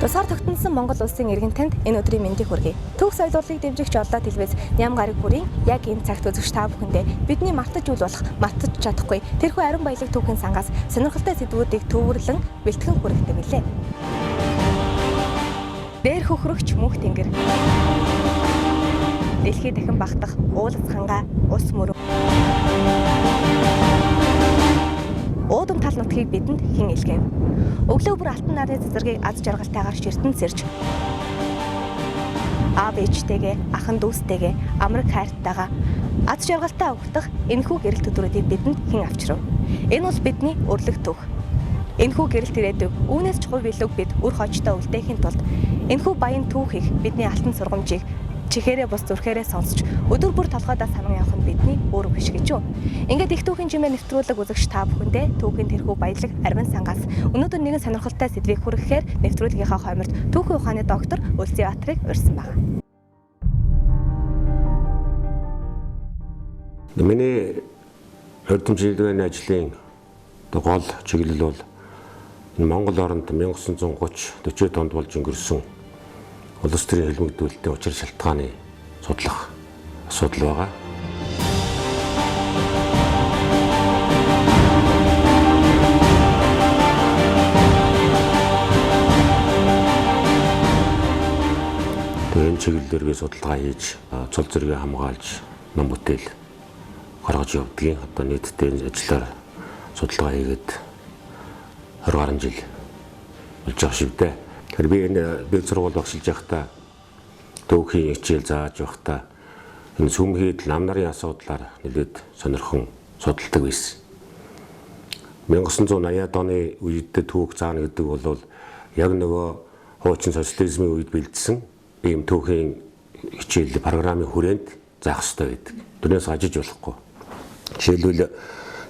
Тусгаар тогтносон Монгол улсын иргэн танд энэ өдрийн мэндийг хүргэе. Төгс соёлыг дэмжигч Орлоо телевиз Ням гараг бүрийн яг энэ цагт үзэгч та бүхэндээ бидний мартаж үл болох мартаж чадахгүй тэрхүү ариун баялаг түүхийн сангаас сонирхолтой сэдвүүдийг төвөрлөн бэлтгэн хүргэдэг билээ. Дээр хөхрөгч мөнх тэнгэр. Дэлхий дахин багтах уулц хангаа ус мөрөв. Уудам тал нутгийг бидэнд хэн илгээв? Өглөө бүр алтан нарны цэцэргийг аз жаргалтайгаар ширтэн сэрж аав ээжтэйгээ ахан дүүстэйгээ амраг хайртайгаа аз жаргалтай өгдөх энэхүү гэрэл төдрүүдийг бидэнд хэн авчрав? Энэ бол бидний өрлөг түүх. Энэхүү гэрэлт ирээдүйг үүнээс ч хувь билүүг бид үр хожтой үлдээхийн тулд энэхүү баян түүхийг бидний алтан сургамжийг чихээрээ бус зүрхээрээ сонсч өдөр бүр толгойдоо санан явах нь бидний өөр биш гэж юу. Ингээд их түүхийн жимээ нэвтрүүлэг үзэгч та бүхэндээ түүхийн тэрхүү баялаг арвин сангаас өнөөдөр нэгэн сонирхолтой сэдвийг хүргэхээр нэвтрүүлгийнхаа хойморт түүхийн ухааны доктор Үлзий Баатрыг урьсан байна. Миний эрдэмтдийн ажлын гол чиглэл бол Монгол оронд 1930-40 онд болж өнгөрсөн улс төрийн хэлмэгдүүлэлтийн учир шалтгааны судлах асуудал байгаа. Энэ чиглэлээр би судалгаа хийж, цул зэрэгээ хамгаалж, ном бүтээл гаргаж явдгийн одоо нийтдээ энэ ажлаар судалгаа хийгээд 20 гаруй жил болж байгаа шүү дээ. Тэгэхээр би энэ бие сургууль багшилж байхдаа түүхийн хичээл зааж байхдаа энэ сүмхийд нам нарын асуудлаар нэлээд сонирхон судалдаг байсан. 1980-ад оны үед түүх заана гэдэг бол яг нөгөө хуучин социализмын үед бэлдсэн ийм түүхийн хичээл программын хүрээнд заах хэрэгтэй байдаг. Тэрнээс ажиж болохгүй. Жишээлбэл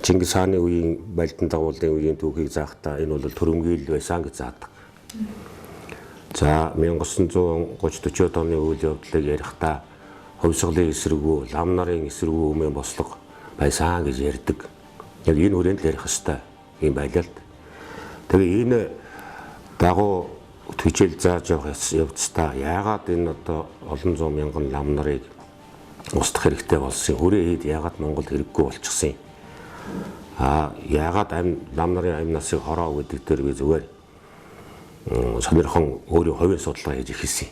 Чингис хааны үеийн Балдан дагуулын үеийн түүхийг заахтаа энэ бол төрөмгийл байсан гэж заадаг. За 1930-40 оны үйл явдлыг ярихдаа хувьсгалын эсрэгүү, лам нарын эсрэгүү өмнө бослого байсан гэж ярьдаг. Яг энэ хүрээнд л ярих хэвээр юм байлаа л. Тэгээ энэ дагуу хичээл зааж явах явцдаа яагаад энэ одоо олон зуун мянган лам нарыг устгах хэрэгтэй болсон? Хүрээ хэд яагаад Монгол хэрэггүй болчихсон юм? Яагаад лам нарын амь насыг хороо гэдэг дээр би зүгээр сонирхон өөрийн хувийн судалгаа хийж эхэлсэн.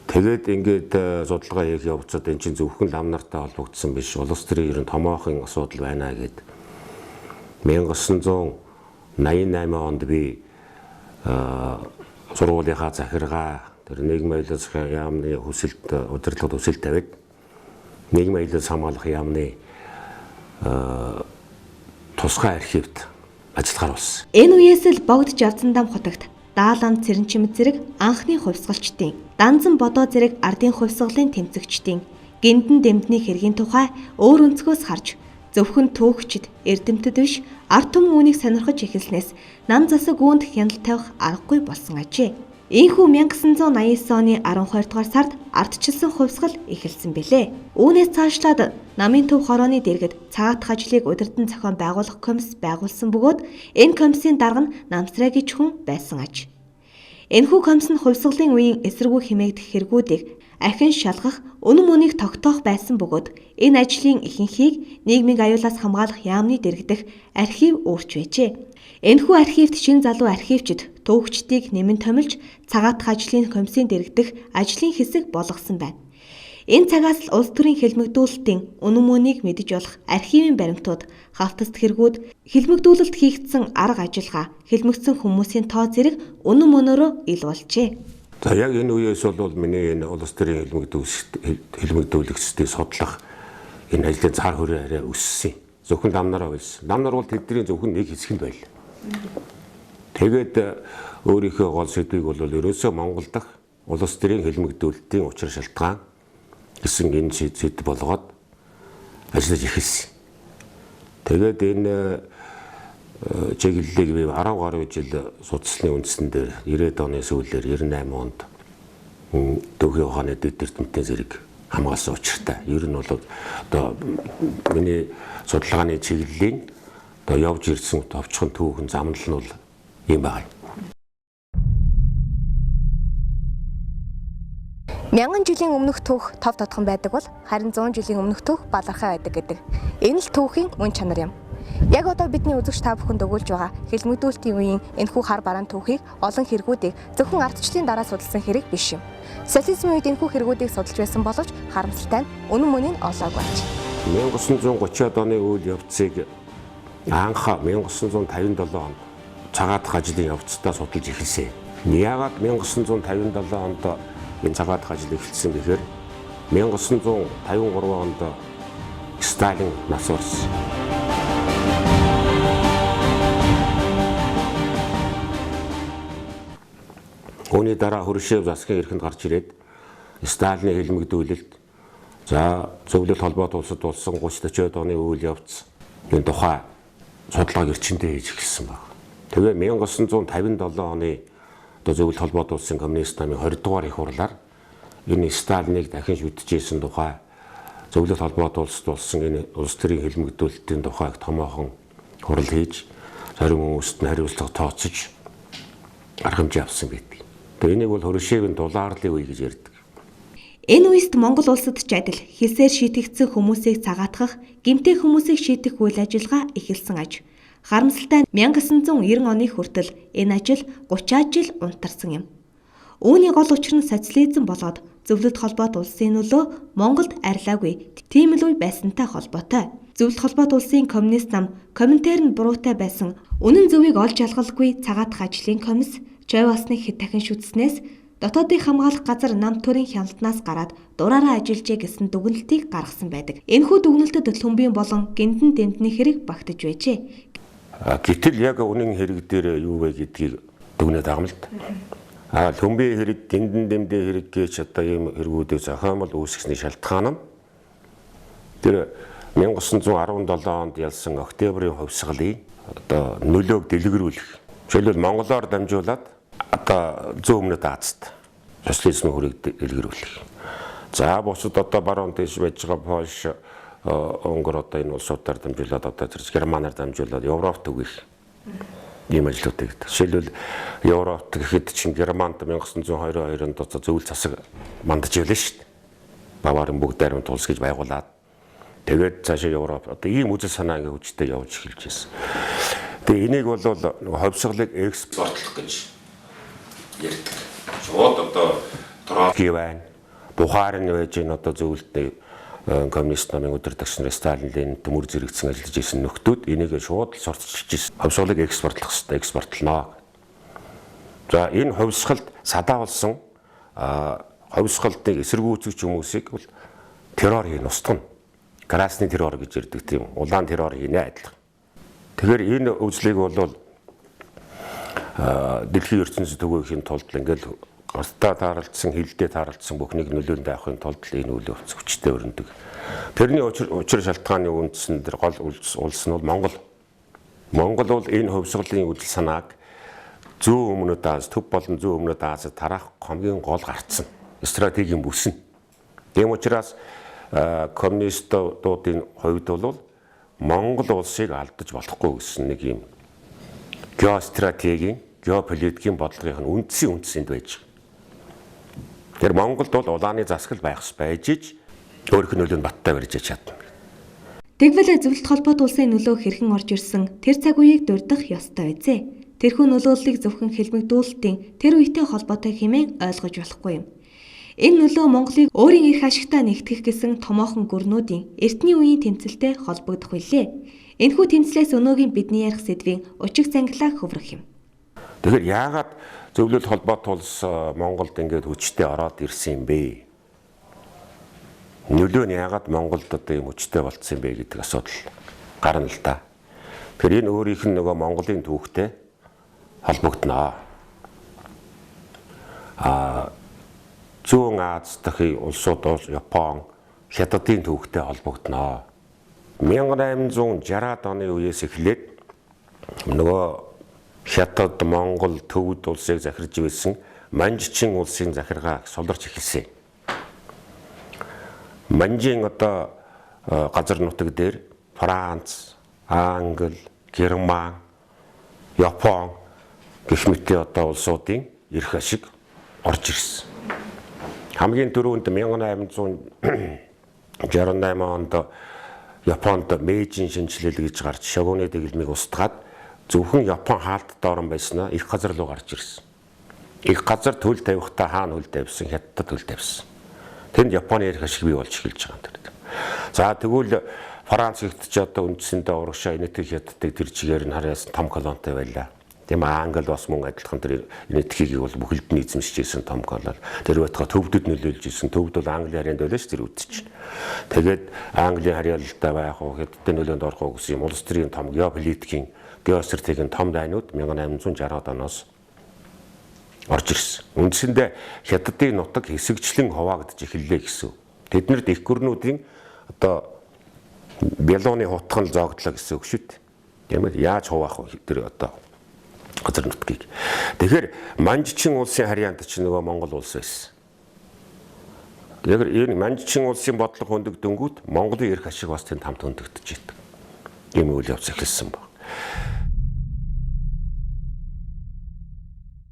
Тэгээд ингээд судалгаа хийх явцад эн чинь зөвхөн лам нартай холбогдсон биш, улс төрийн ерөн томоохон асуудал байна гэд 1988 онд би сургуулийнхаа захиргаа тэр нийгмийн аялал яамны хүсэлт удирдлагад хүсэлт тавиад нийгмийн аялал хамгаалах яамны тусгай архивт ажиллагаар болсон. Энэ үеэс л богд Жавзандам хотогт Даалан Цэрэнчимэд зэрэг анхны хувьсгалчдын, Данзан Бодоо зэрэг ардын хувьсгалын тэмцэгчдийн гиндэн дэмдний хэргийн тухай өөр өнцгөөс харж зөвхөн түүхчид, эрдэмтэд биш ард түмэн үүнийг сонирхож эхэлснээс нам засаг үүнд хяналт тавих аргагүй болсон ажээ. Ийхүү 1989 оны 12 дугаар сард ардчилсан хувьсгал эхэлсэн билээ. Үүнээс цаашлаад намын төв хорооны дэргэд цагаатах ажлыг удирдан зохион байгуулах комисс байгуулсан бөгөөд энэ комиссийн дарга нь Намсрай гэж хүн байсан аж. Энэхүү комисс нь хувьсгалын үеийн эсэргүү хэмээгдэх хэрэгүүдийг ахин шалгах, үнэн мөнийг тогтоох байсан бөгөөд энэ ажлын ихэнхийг нийгмийн аюулаас хамгаалах яамны дэргэдэх архив өөрч байжээ. Энэхүү архивт шин залуу архивчид түүхчдийг нэмэн томилж цагаатах ажлын комиссийн дэргэдэх ажлын хэсэг болгосон байна. Энэ цагаас л улс төрийн хэлмэгдүүлэлтийн үнэн мөнийг мэдэж болох архивын баримтууд, хавтаст хэрэгүүд, хэлмэгдүүлэлт хийгдсэн арга ажиллагаа, хэлмэгдсэн хүмүүсийн тоо зэрэг үнэн мөнөөрөө ил болжээ. За яг энэ үеэс бол миний энэ улс төрийн хэлмэгдүүлэгчдийг судлах энэ ажлын цаар хүрээ арай өссөн. Зөвхөн лам нараа байсан. Лам нар бол тэдний зөвхөн нэг хэсэг л байл. Тэгээд өөрийнхөө гол сэдвийг бол ерөөсөө Монгол дахь улс төрийн хэлмэгдүүлэлтийн учир шалтгаан гэсэн энэ сэдв болгоод ажиллаж эхэлсэн. Тэгээд энэ чиглэлийг би 10 гаруй жил судалсны үндсэн дээр 90-ад оны сүүлээр 98 онд түүхийн ухааны дэд эрдэмтдийн зэрэг хамгаалсан учиртай. Ер нь бол одоо миний судалгааны чиглэлийн одоо явж ирсэн товчхон түүхэн замнал нь бол юм байна. 1000 жилийн өмнөх түүх тов тодхон байдаг бол харин 100 жилийн өмнөх түүх балархаа байдаг гэдэг. Энэ л түүхийн мөн чанар юм. Яг одоо бидний үзэгч та бүхэнд өгүүлж байгаа хэлмэгдүүлэлтийн үеийн энэхүү хар бараан түүхийг олон хэрэгүүдийг зөвхөн ардчлалын дараа судалсан хэрэг биш юм. Социализмын үед энэхүү хэрэгүүдийг судалж байсан боловч харамсалтай нь үнэн мөнийг олоогүй байж. 1930-ад оны үйл явцыг анх 1957 онд цагаатах ажлын явцдаа судалж эхэлсэн. Яагаад 1957 онд энэ цагаатах ажил эхэлсэн гэхээр 1953 онд Сталин нас орсон. Үүний дараа Хрущев засгийн эрхэнд гарч ирээд Сталины хэлмэгдүүлэлт за зөвлөлт холбоот улсад болсон 30-40 оны үйл явц энэ тухай судалгааг эрчимтэй хийж эхэлсэн баг. Тэгээ 1957 оны одоо зөвлөлт холбоот улсын коммунист намын 20 дугаар их хурлаар энэ Сталиныг дахин шүтжижсэн тухай зөвлөлт холбоот улсад болсон энэ улс төрийн хэлмэгдүүлэлтийн тухайг томоохон хурал хийж зарим хүмүүст нь хариуцлага тооцож арга хэмжээ авсан байдаг. Тэгээ энийг бол Хрущевын дулаарлын үе гэж ярьдаг. Энэ үест Монгол улсад ч адил хэлсээр шийтгдсэн хүмүүсийг цагаатгах, гэмтэй хүмүүсийг шийдэх үйл ажиллагаа эхэлсэн аж. Харамсалтай 1990 оны хүртэл энэ ажил 30 жил унтарсан юм. Үүний гол учир нь социализм болоод зөвлөлт холбоот улсын нөлөө Монголд арилаагүй тийм л үе байсантай холбоотой. Зөвлөлт холбоот улсын коммунист нам Коминтерн буруутай байсан үнэн зөвийг олж ялгалгүй цагаатах ажлын комисс Чойвасныг хэд дахин шүтснээс дотоодыг хамгаалах газар нам төрийн хяналтнаас гараад дураараа ажиллажээ гэсэн дүгнэлтийг гаргасан байдаг. Энэхүү дүгнэлтэд төмбийн болон гинтэн тэмдний хэрэг багтаж байжээ. Гэтэл яг үнэн хэрэг дээр юу вэ гэдгийг дүгнээд байгаа юм л да. Төмбийн хэрэг, гинтэн тэмдний хэрэг гэж одоо ийм хэрэгүүдийг зохиомол үүсгэсний шалтгаан нь тэр 1917 онд ялсан Октябрийн хувьсгалын одоо нөлөөг дэлгэрүүлэх. Жишээлбэл Монголоор дамжуулаад одоо зүүн өмнөд Азад социализмын хүрээнд дэлгэрүүлэх. За бусад одоо баруун дэш байж байгаа Польш, Унгар одоо энэ улсуудаар дамжуулаад одоо Германаар дамжуулаад Европт түгэх ийм ажлуудыг гэдэг. Жишээлбэл Европт гэхэд чинь Германд 1922 онд одоо зөвлөлт засаг мандаж байлаа шүү дээ. Баварын бүгд найрамд улс гэж байгуулад тэгээд цаашаа Европ одоо ийм үзэл санаа ингээ хүчтэй явж эхэлж байсан. Тэгээ энийг бол хувьсгалыг экспортлох гэж ярьдаг. Шууд одоо Троцкий байна. Бухарын байж энэ одоо зөвлөлтний коммунист намын удирдагч нар Сталинын төмөр зэрэгцэн ажиллаж исэн нөхдүүд энийг шууд сурталчилж исэн. Хувьсгалыг экспортлох хэрэгтэй, экспортлноо. За энэ хувьсгалд садаа болсон хувьсгалыг эсэргүүцэх хүмүүсийг бол террор хийн устгана. Красный террор гэж ярьдаг тийм улаан террор хийнэ адилхан. Тэгэхээр энэ үзлийг бол дэлхийн ертөнцийн төгөөхийн тулд ингээл гартаа таарлцсан, хилдээ таарлцсан бүхнийг нөлөөлөнд авахын тулд энэ үйл явц хүчтэй өрнөдөг. Тэрний учир шалтгааны үндсэн дээр гол улс нь бол Монгол. Монгол бол энэ хувьсгалын үйл санааг зүүн өмнөд Аз, төв болон зүүн өмнөд Азад тараах хамгийн гол гарцсан стратегийн бүс нь. Тийм учраас коммунистуудын хувьд бол Монгол улсыг алдаж болохгүй гэсэн нэг юм геостратегийн, геополитикийн бодлогын үндсэнд байж. Тэр Монголд бол улааны засаг байх байж ич өөрийнх нь нөлөөнд баттай барьж чадна. Тэгвэл зөвлөлт холбоот улсын нөлөө хэрхэн орж ирсэн тэр цаг үеийг дурдах ёстой байзээ. Тэрхүү нөлөөллийг зөвхөн хэлмэгдүүлэлтийн тэр үетэй холбоотой хэмээн ойлгож болохгүй юм. Энэ нөлөө Монголыг өөрийн эрх ашигтаа нэгтгэх гэсэн томоохон гүрнүүдийн эртний үеийн тэмцэлтэй холбогдох билээ. Энэхүү тэмцлээс өнөөгийн бидний ярих сэдвийн учиг цангилаа хөврөх юм. Тэгэхээр яагаад зөвлөлт холбоот улс Монголд ингээд хүчтэй ороод ирсэн юм бэ? Нөлөө нь яагаад Монголд одоо юм хүчтэй болцсон юм бэ гэдэг асуудал гарна л да. Тэгэхээр энэ өөрийнх нь нөгөө Монголын түүхтэй холбогдно. Зүүн Аз дахь улсууд бол Япон, Хятадын түүхтэй холбогдно. 1860-аад оны үеэс эхлээд нөгөө Хятад, Монгол, Төвд улсыг захирж байсан Манжчин улсын захиргаа солирч эхэлсэн. Манжийн одоо газар нутаг дээр Франц, Англи, Герман, Япон гэх мэт одоо улсуудын эрх ашиг орж ирсэн. хамгийн дөрөвд 1868 онд Японд Мэйжин шинжилэл гэж гарч шогууны дэглэмийг устгаад зөвхөн Япон хаалттай орон байснаа их газар руу гарч ирсэн. Их газар төл тавихтаа хаана хөл тавьсан, хятадд хөл тавьсан. Тэнд Японы ярих ашиг бий болж эхэлж байгаа юм. За тэгвэл Франц ихт ч одоо үндсэндээ урагшаа энэтхэг хятадыг тэр чигээр нь харьяасан том колонтой байлаа. Тийм Англи бас мөн адилхан тэр энэтхгийг бол бүхэлд нь эзэмшижсэн том колон. Тэр байтга төвдөд нөлөөлж исэн. Төвд бол Англи харьяанд байлаа ш тэр үдчих. Тэгээд Английн харьяалалтай байх уу, хятадын нөлөөнд орох уу гэсэн юм улс төрийн том геополитикийн, геостратегийн том дайнууд 1860-аад оноос орж ирсэн. Үндсэндээ хятадын нутаг хэсэгчлэн хуваагдж эхэллээ гэсэн. Тэднэрд их гүрнүүдийн одоо Бялооны хутган л зоогдлоо гэсэн үг шүү дээ. Тийм ээ яаж хуваах вэ тэр одоо газар нутгийг. Тэгэхээр Манжчин улсын харьяанд ч нөгөө Монгол улс байсан. Тэгэхээр энэ Манжчин улсын бодлого хөндөгдөнгүүт Монголын эрх ашиг бас тэнд хамт хөндөгдөж идэг. Ийм үйл явц эхэлсэн баг.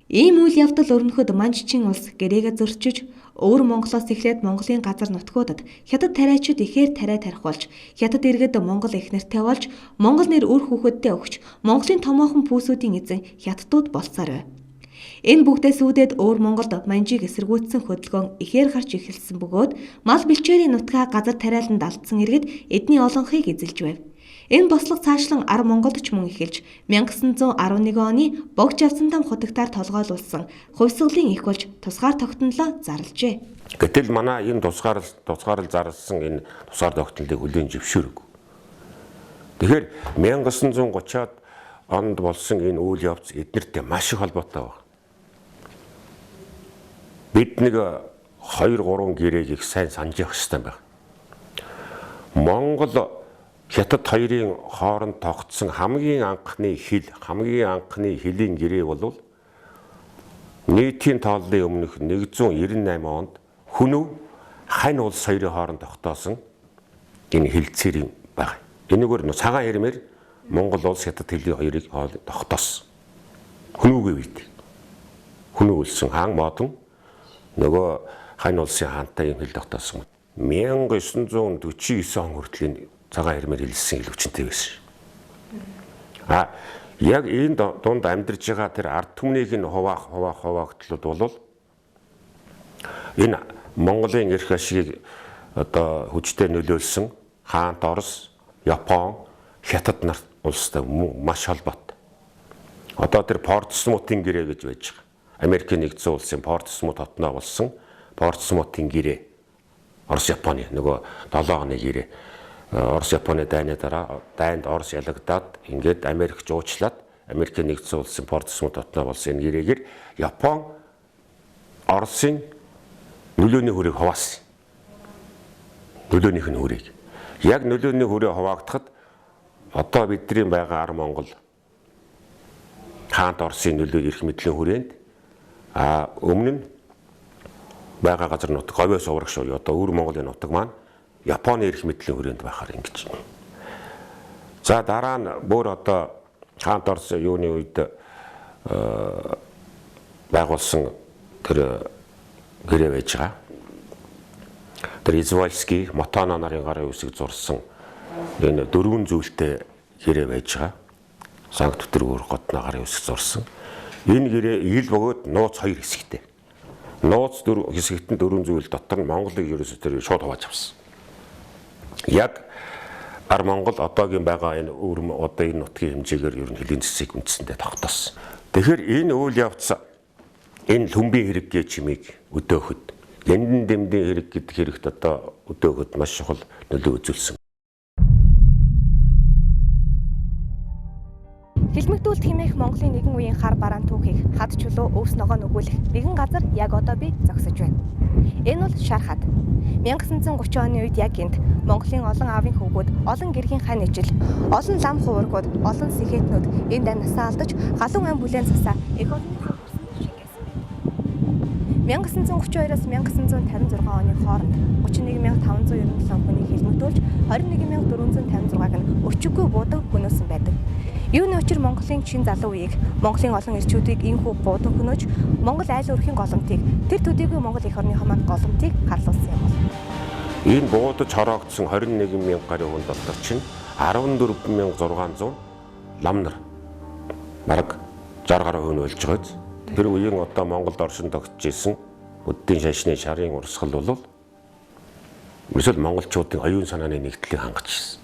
Ийм үйл явдал өрнөхөд Манжчин улс гэрээгээ зөрчиж, өвөр Монголоос эхлээд Монголын газар нутгуудад хятад тариачид ихээр тариа тарих болж, хятад иргэд Монгол их нэртэй болж, Монгол нэр үр хүүхэддээ өгч, Монголын томоохон пүүсүүдийн эзэн хятадууд болсоор байв. Энэ бүгдээс үүдээд өвөр Монголд Манжийг эсэргүүцсэн хөдөлгөөн ихээр гарч эхэлсэн бөгөөд мал бэлчээрийн нутгаа газар тариаланд алдсан иргэд эдний олонхыг эзэлж байв. Энэ бослого цаашлан ар Монголд ч мөн эхэлж 1911 оны богж авсандам хутагтаар толгойлуулсан хувьсгалын их болж тусгаар тогтнолоо зарлжээ. Гэтэл манай энэ тусгаар зарлсан энэ тусгаар тогтнолыг хүлээн зөвшөөрөв. Тэгэхээр 1930-аад онд болсон энэ үйл явц эднэртэй маш их холбоотой байна. Бид нэг 2-3 гэрээг их сайн санаж явах хэрэгтэй байна. Монгол Хятад хоёрын хооронд тогтсон хамгийн анхны хэлийн гэрээ бол нийтийн тооллын өмнөх 198 онд Хүнөв хань улс хоёрын хооронд тогтоосон энэ хэлцээрийн баг. Энэгээр цагаан хэрмээр Монгол улс Хятад хэлийн хоёрыг тогтоосон. Хүнөвгийн үед. Хүнөв улсын хаан модон нөгөө хань улсын хаантай юм хэл тогтоосон. 1949 он хүртэл цагаан хэрмээр хэлсэн илүүчнтэй байсан. Яг энэ дунд амьдарч байгаа тэр ард түмнийг нь хуваагтлууд бол энэ Монголын эрх ашигыг одоо хүчтэй нөлөөлсөн хаант Орос, Япон, Хятад нарт улстай маш холбоотой. Одоо тэр Портсмутын гэрээ гэж байж байгаа. Америкийн нэгдсэн улсын Портсмут хотноо болсон Портсмутын гэрээ. Орос Японы нөгөө 7 оны гэрээ. Орос Японы дайны дараа дайнд Орос ялагдаад ингээд Америк жуучлаад Америкийн нэгдсэн улсын Портсмут хотноо болсон энэ гэрээгээр Япон Оросын нөлөөний хүрийг хуваасан. Нөлөөнийх нь хүрийг. Яг нөлөөний хүрээ хуваагдахад одоо бидний байгаа ар Монгол хаант Оросын нөлөө эрх мэдлийн хүрээнд өмнө нь байгаа газар нутаг говьоос урагш одоо өвөр Монголын нутаг маань Японы эрх мэдлийн хүрээнд байхаар ингэж. За дараа нь бүр одоо хаант Орос юуны үед байгуулсан тэр гэрээ байж байгаа. Тэр Извольский, Мотоно нарын гарын үсэг зурсан энэ 4 зүйлтэй гэрээ байж байгаа. Санкт Петербург хотны гарын үсэг зурсан. Энэ гэрээ ил бөгөөд нууц 2 хэсэгтэй. Нууц 4 хэсэгт нь 4 зүйл дотор нь Монголыг ерөөсөө тэр шууд хувааж авсан. Яг ар Монгол одоогийн байгаа энэ одоо энэ нутгийн хэмжээгээр ер нь хэлийн цэцгийг үндсэндээ тогтоосон. Тэгэхээр энэ үйл явц энэ лүмбийн хэрэг гэж чимийг өдөөхөд яндан дэмдийн хэрэг гэдэг хэрэгт одоо өдөөхөд маш чухал нөлөө үзүүлсэн. Хилмигдүүлэлт хэмээх Монголын нэгэн үеийн хар бараан түүхийг хад чулуу өвс ногоо нөгөөлөх нэгэн газар яг одоо би зогсож байна. Энэ бол Шар хад. 1930 оны үед яг энд Монголын олон аавын хөвгүүд, олон гэргийн хань ижил, олон лам хуваргууд, олон сэхэтнүүд энд амнасаа алдаж галун ам бүлээн засаа эх орны хөрсөн шингээсэн. 1932-аас 1956 оны хооронд 31597 хүний хилмигдүүлж 21456-г нь өчиггүй буудаг хөнөөсөн байдаг. Юуны учир Монголын шин залуу үеийг Монголын олон ирчүүдийг инхүү буудан хөнөөж Монгол айл өрхийн голомтыг тэр төдийгүй Монгол эх орныхоо манд голомтыг харлуулсан юм бол. Энэ буудаж хороогдсон 21,000 гаруй хүн дотор чинь 14,600 лам нар бараг 60 гаруй хүн болж байгааз. Тэр үеийн одоо Монголд оршин тогтж исэн Өддийн шашны шарын урсгал бол эсвэл монголчуудын оюун санааны нэгдлийг хангаж ирсэн.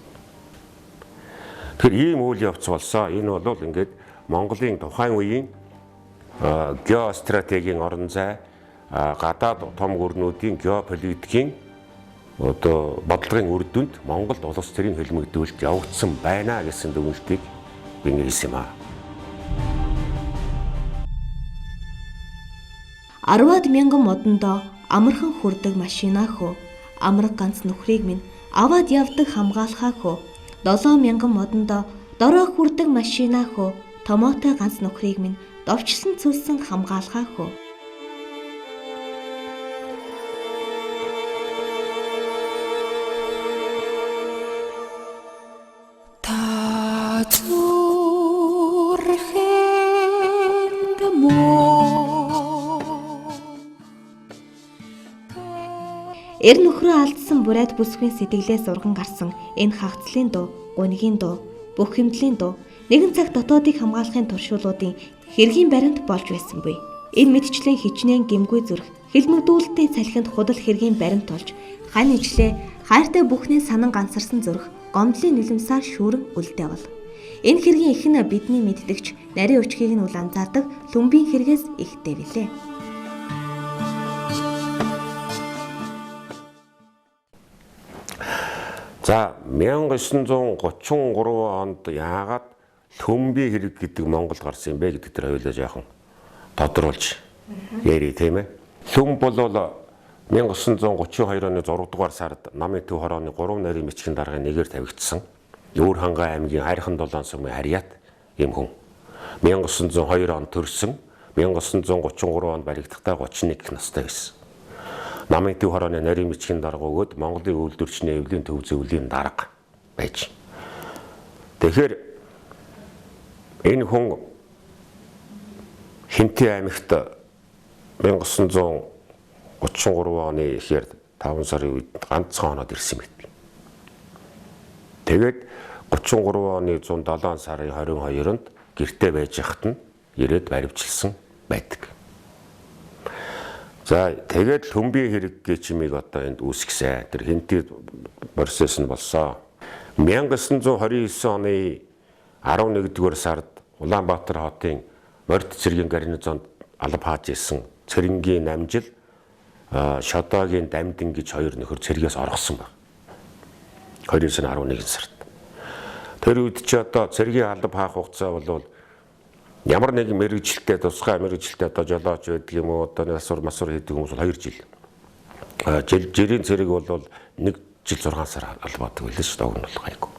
Тэр ийм үйл явц болсон. Энэ бол ингээд Монголын тухайн үеийн геостратегийн орон зай, гадаад том гүрнүүдийн геополитикийн одоо бодлогын үр дүнд Монголд улс төрийн хөлмөгдүүлэлт явагдсан байна гэсэн дүгнэлтийг бинийсэн юм аа. 10-аад мянган модондоо амархан хүрдэг машинаа хөө, амраг ганц нөхрийг минь аваад явдаг хамгаалахаа хөө, 7 мянган модондоо дороо хүрдэг машинаа хөө, томоотой ганц нөхрийг минь довчлон цүлсэн хамгаалахаа хөө. Эр нөхрөө алдсан бурайд бүсгүй сэтгэлээс урган гарсан энэ хагцлын дуу, гунигийн дуу, бүх хэмтлийн дуу нэгэн цаг дотоодыг хамгаалахын туршуулуудын хэргийн баримт болж байсан буй. Энэ мэдчлэн хичнээн гэмгүй зүрх хилмигдүүлэлтийн салхинд худал хэргийн баримт болж хань ижлээ хайртай бүхний санан гансарсан зүрх гомдлын нулимсаар шүүрэн үлдээ бол. Энэ хэргийн ихэнх бидний мэддэгч нарийн өчгийг нь үл анзаардаг лүмбийн хэрэгээс ихтэй билээ. За 1933 онд яагаад лүмби хэрэг гэдэг Монголд гарсан юм бэ гэдэг дээр хоёулаа жоохон тодруулж ярий тийм ээ. Лүм бол 1932 оны 6 дугаар сард Намын Төв хорооны 3 нарийн бичгийн даргын нэгээр тавигдсан. Өөр хангай аймгийн Харьхан Долоон сумын Харьяат юм хүн. 1902 онд төрсөн, 1933 онд баригдахдаа 31 настай байсан. Намын Төв хорооны нарийн бичгийн дарга өгөөд Монголын үйлдвэрчний эвлийн төв зөвлөлийн дарга байж. Тэгэхээр энэ хүн Хинтээ аймагт 1933 оны ихээр 5 сарын үед ганцхан хоноод ирсэн мэт. Тэгээд 33 оны 107 сарын 22-нд гэртээ байж хахад нь ирээд баривчилсан байдаг. За тэгээд лүмби хэрэг гэж чимийг одоо энд үүсгэсэн. Тэр Хинтээ процесс нь болсон. 1929 оны 11-р сард Улаанбаатар хотын Морьд цэргийн гарнизонд алба хааж исэн Цэрэнгийн намжил Шодоогийн Дамдин гэж хоёр нөхөр цэргээс оргосон баг. 29 оны 11 сард. Тэр үед ч одоо цэргийн алба хаах хугацаа бол ямар нэгэн мэрэгжилтэй тусгай мэрэгжилтэй одоо жолооч байдаг юм уу одоо насвар масвар хийдэг хүмүүс бол 2 жил. Жирийн цэрэг бол 1 жил 6 сар албаадаг байлээ шүү дээ. Уг нь бол гайгүй.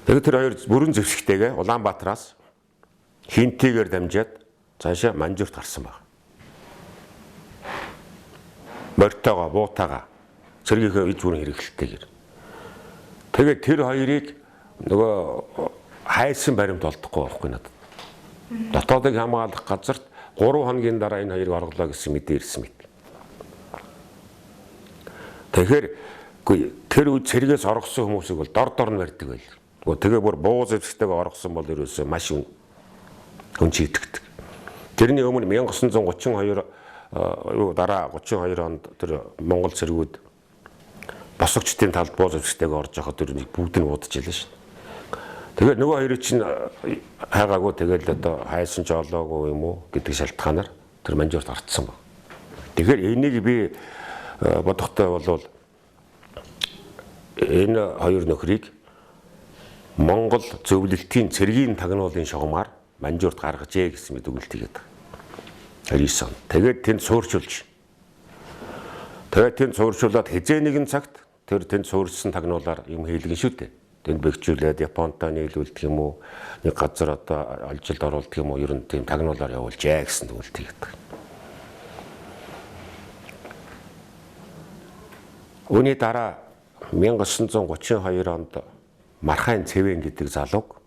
Тэгээд тэр хоёр бүрэн зэвсэгтэйгээ Улаанбаатараас Хинтэйгээр дамжаад цаашаа Манжуурт гарсан баг. Морьтойгоо буутаага цэргийнхээ иж бүрэн хэрэглэлтэйгээр. Тэгээд тэр хоёрыг нөгөө хайсан баримт олдохгүй байхгүй надад. Дотоодыг хамгаалах газарт 3 хоногийн дараа энэ хоёрыг орголоо гэсэн мэдээ ирсэн мэт. Тэгэхээр тэр үед цэргээс оргосон хүмүүсийг бол дор нь барьдаг байл. Тэгээ бүр буу зэвсэгтэйгээ оргосон бол ерөөсөө маш хүн чийдэгдэг. Тэрний өмнө 1932 дараа 32 онд тэр Монгол цэргүүд босгочдын талд буу зэвсэгтэйгээ орж явахад тэр бүгд нь уудаж ялаа шүү. Тэгээд нөгөө хоёрыг чинь хайгаагүй тэгэл одоо хайсан ч олоогүй юм уу гэдэг шалтгаанаар тэр Манжуурт артсан баг. Тэгэхээр энийг би бодохдоо бол энэ хоёр нөхрийг Монгол зөвлөлтийн цэргийн тагнуулын шугамаар Манжуурт гаргажээ гэсэн мэд үгэлт хийгээд байна. 29 он. Тэгээд тэнд суурьшуулж. Тэгээд тэнд суурьшуулаад хизээ нэгэн цагт тэр тэнд суурьшсан тагнуулаар юм хийлгэн шүү дээ. Тэнд бэхжүүлээд Японтой нийлүүлдэг юм уу? Нэг газар одоо алжилд оруулдаг юм уу? Ер нь тийм тагнуулаар явуулжээ гэсэн үгэлт хийгээд байна. Үүний дараа 1932 онд Мархайн Цэвэн гэдэг залууг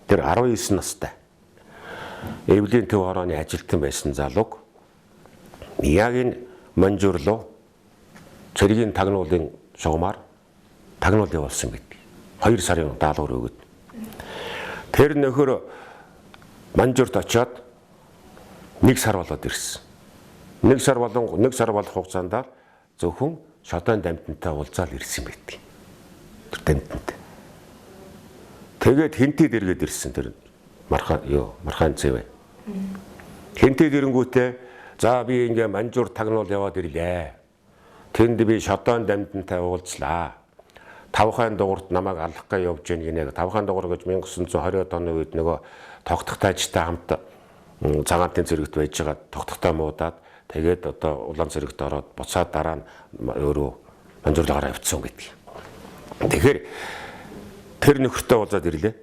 Тэр 19 настай. Эвлийн төв хорооны ажилтан байсан залууг яг энэ Манжуур руу цэргийн тагнуулын шугамар тагнуул явуулсан байдаг. 2 сарын даалгавар өгöd. Тэр нөхөр Манжуурт очиод 1 сар болоод ирсэн. 1 сар болох хугацаанд зөвхөн шодон дамтантай уулзаал ирсэн байдаг. Тэр дамтантай. Тэгээд хинтэд эргээд ирсэн тэр мархан цэвэ. Хинтэд ирэнгүүтээ за би ингээ Манжуур тагнуул яваад ирлээ. Тэнд би шодон дамтантай уулзлаа. 5 дугуурт намайг алхахгаа явж гин гинэ. 5 дугуур гэж 1920-од оны үед нөгөө тогтогтайчтай хамт цагаантын зэрэгт байж байгаа тогтогтой муудаад тэгээд одоо улаан зэрэгт ороод буцаад дараа нь өөрөө Манжуурлаагаар авцсан гэдэг. Тэгэхээр тэр нөхөртөө уулзаад ирлээ.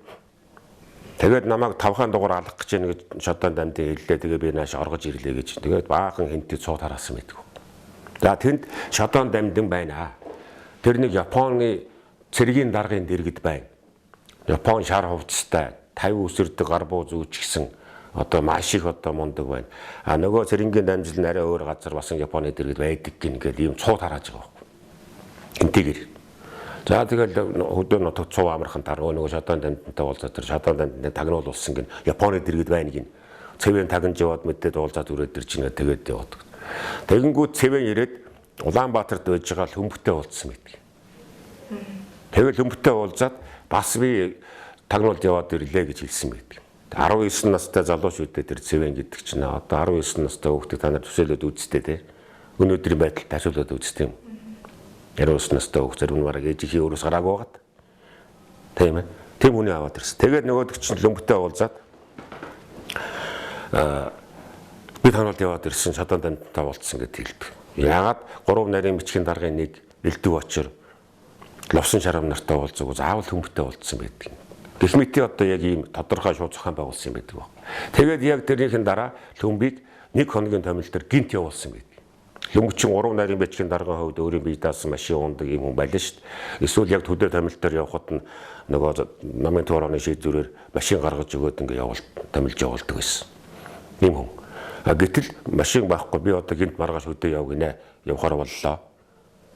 Тэгээд намайг 5 дугуур алхах гэж байна гэж шодон дамтын хэллээ. Тэгээ би нааш оргож ирлээ гэж. Тэгээд баахан хинтэд цууд хараасан байдаг. За тэнд шодон дамтан байна. Тэр нэг Японы цэргийн даргын дэргэд байна. Япон шар хувцастай 50 өсөрдөг гар буу зүүчгсэн одоо маш их одоо мундаг байна. А нөгөө цэргийн дамжил нь арай өөр газар басан Японы дэргэд байдаг гин гэдэг юм цууд харааж байгаа байхгүй. Энтэйгэр. За тэгэл хөдөө нутаг цуу амархан дараа нөгөө шодон дамтантай уулзаад тэр шодон дамтны тагнуул болсон гин Японы дэргэд байна гин. Цэвэн тагнж яваад мэдээд уулзаад үрээд ир чинь тэгээд яваад. Тэгэнгүүт цэвэн ирээд Улаанбаатарт байж байгаа хөмбөтэй уулзсан байдаг. Тэгэл хөмбөтэй уулзаад бас би тагнуулд яваад ирлээ гэж хэлсэн байдаг. 19 настай залуу шүү дээ тэр цэвэн гэдэг чинь одоо 19 настай хүүхдийг та нар төсөөлөд үзтээ те. Өнөөдрийн байдал ташуулаад үзтээ юм. 19 настай хүүхд зарим нь бараг ээжийнхээ өөрөөс гараагүй байгаад. Тийм ээ. Тэм хүний аваад ирсэн. Тэгээд нөгөөдөг чинь хөмбөтэй уулзаад би тагнуулд яваад ирсэн шодон дамтантай уулзсан гэж хэлдэг. Яагаад 3 нарийн бичгийн даргын нэг элдв очор ловсон шарам нартай уулзаг заавал хөмбөтэй уулзсан байдаг. Гэх мэт одоо яг ийм тодорхой шууд зохион байгуулсан юм байдаг. Тэгээд яг тэрнийхэн дараа хөмбийг 1 хоногийн томил дээр гинт явуулсан байдаг. Хөмбөчин 3 нарийн бичгийн даргын хувьд өөрийн бие даасан машин ундаг юм хүн байлаа шүү дээ. Эсвэл яг төдөө томил дээр явхад нь нөгөө намын туураны шийдвэрээр машин гаргаж өгөөд ингээ томилж явуулдаг байсан. Ийм хүн. Гэтэл машин байхгүй би одоо гинт маргааш өдөө яв гинэ явахаар боллоо.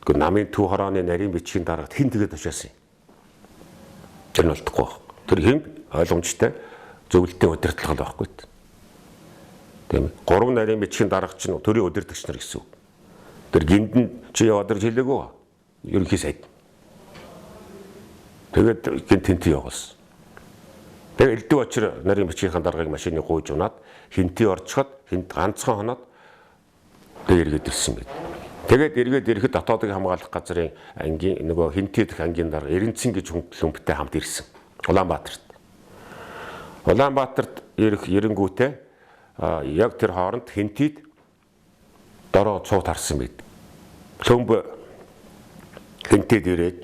Гэхдээ намын төв хорооны нарийн бичгийн дарагт хэн тэгээд очиасан юм. Тэр нь болтохгүй байх. Тэр хэн ойлгомжтой зөвлөлтийн удирдлага байхгүй. Тийм. 3 нарийн бичгийн дарга чинь төрийн удирдагч нар гэсэн үг. Тэр гиндэн чи яваад ирж хэлээгүй. Ерөнхий сайд. Тэгээд гинт тэнтэй явуулсан. Тэгээд элдв очир нарийн бичгийн даргаыг машины гууж унаад хинтий орчиход хинт ганцхан хоноод тэгээд эргээд ирсэн байд. Тэгээд эргээд ирэхэд дотоодыг хамгаалах газрын ангийн нөгөө хинтий дэх ангийн дарга Эренцэн гэж хөмбөтэй хамт ирсэн. Улаанбаатарт. Улаанбаатарт ирэнгүүтээ яг тэр хооронд хинтийд дороо цууд харсан байд. Хөмбө хинтийд ирээд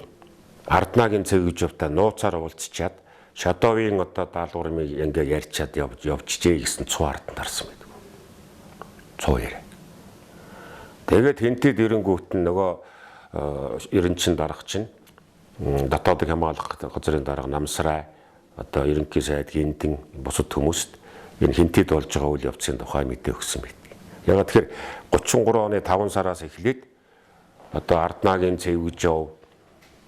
Арднагийн цэг гэж явтаа нууцаар уулзчаад Шадовын одоо даалгаврыг ингээ ярьчаад явчихжээ гэсэн цуу арданд харсан байдаг. Цуу яриа. Тэгээд хинтэд ирэнгүүт нь нөгөө Эренчин дарга чинь дотоодыг хамгаалах газрын дарга Намсрай одоо ерөнхий сайд гинтэн бусад хүмүүст энэ хинтэд болж байгаа үйл явцын тухай мэдээ өгсөн байдаг. Яг тэгэхээр 33 оны 5 сараас эхлээд одоо Арднагийн цэвгж яв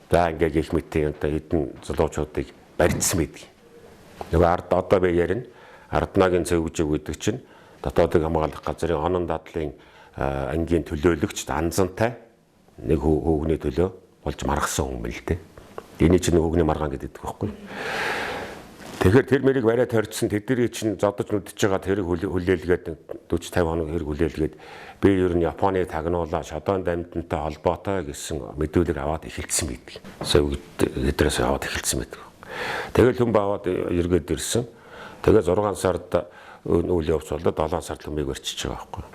за ингээ гэх мэтийн одоо хэдэн залуучуудыг барьдсан байдаг. Нөгөө одоо би ярина Арднагийн цэвгж гэдэг чинь дотоодыг хамгаалах газрын онон дадлын ангийн төлөөлөгч анзантай нэг хүүхний төлөө болж маргасан хүн мэл дээ. Эний чинь хүүхний маргаан гэдэг байхгүй. Тэгэхээр тэр мэрийг барай тойрцсон тэдний чинь зодож нүдж байгаа тэрийг хүлээлгээд 40 50 хоног хэрэг хүлээлгээд би ер нь Японы тагнуулаа шодон дамтантай холбоотой гэсэн мэдүүлэг аваад эхэлсэн байдаг. Эдрээс аваад эхэлсэн байдаг. Тэгэл хүн аваад эргээд ирсэн. Тэгээ 6 сард үйл явц болоод 7 сард хүмийг өрчиж байгаа байхгүй.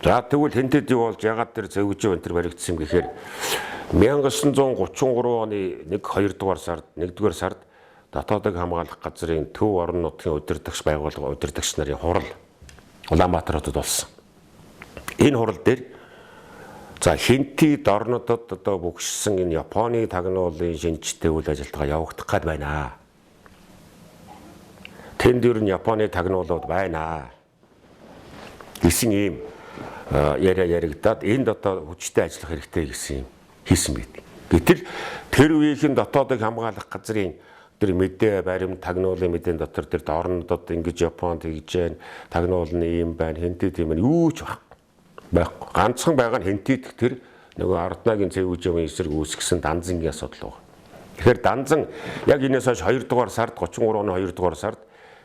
За тэгвэл хинтэд юу болж ягаад тэр зэвгэж өнтер баригдсан гэхээр 1933 оны 1-2 дугаар сард 1-р сард дотоодыг хамгаалах газрын төв орон нутгийн удирдагч байгууллага удирдагч нарын хурал Улаанбаатар хотод болсон. Энэ хурал дээр за хинтэд орнодод одоо бүгшсэн энэ Японы тагнуулын шинжтэй үйл ажиллагаа явагдах гээд байна. тэнд ер нь Японы тагнуулууд байна гэсэн ийм яриа яригадаад энд одоо хүчтэй ажиллах хэрэгтэй гэсэн юм хийсэн байд. Гэтэл тэр үеийн дотоодыг хамгаалах газрын тэр мэдээ баримт тагнуулын мэдээний дотор тэр орнодод ингэж Японд хийж जैन тагнуулны юм байна хэнтэд юм юу ч байхгүй. Ганцхан байгаа нь хэнтэд тэр нөгөө Арднагийн цэвүүжийн эсрэг үүсгэсэн Данзангийн асуудал байна. Тэгэхээр Данзан яг энэс хойш 2 дугаар сард 33 оны 2 дугаар сард